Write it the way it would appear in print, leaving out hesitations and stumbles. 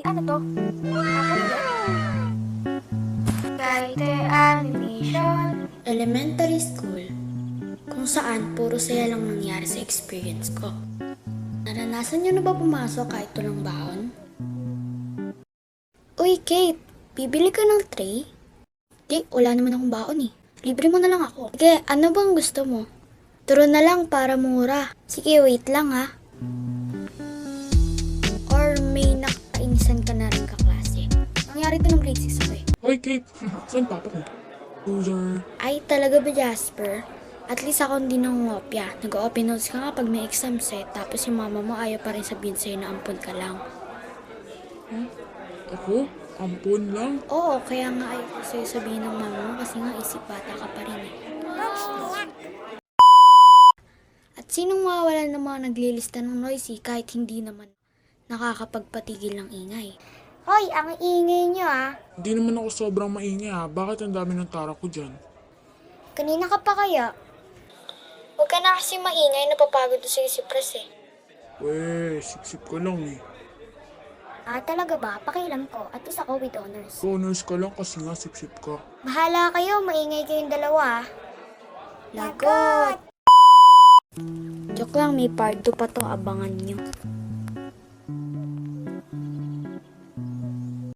ano to? Kaite Animation. Elementary school, kung saan puro saya lang nangyari sa experience ko. Naranasan niyo na ba pumasok kahit walang baon? Uy, Kate, bibili ka ng tray? Di, wala naman akong baon eh. Libre mo na lang ako. Sige, ano bang gusto mo? Turo na lang para mura. Sige, wait lang ha. Or may nakainisan ka na rin kaklase. Nangyari to ng grade 6 ako eh. Hoy, Kate! Saan papa ko? Loser. Ay, talaga ba, Jasper? At least ako hindi nangungopya. Nag-open notes ka nga pag may exam set, tapos yung mama mo ayaw pa rin sabihin sa'yo na ampun ka lang. Ako? Ampun lang? Oo, kaya nga ayaw ko sa'yo sabihin ng mama mo kasi nga isip bata ka pa rin eh. At sinong mawawalan ng mga naglilista ng noisy kahit hindi naman nakakapagpatigil ng ingay? Hoy, ang ingay nyo ah. Hindi naman ako sobrang maingay ha. Bakit ang dami ng tara ko dyan? Kanina ka pa kaya? Huwag ka na kasi maingay, napapagod to sa isipres eh. Weh, sip-sip ka lang eh. Ah, talaga ba? Pakialam ko. At least ako with honors. Honors ka lang kasi nga sip-sip ka. Bahala kayo, maingay kayong dalawa ah. Lagot! Joke lang, may part 2 pa to, abangan nyo.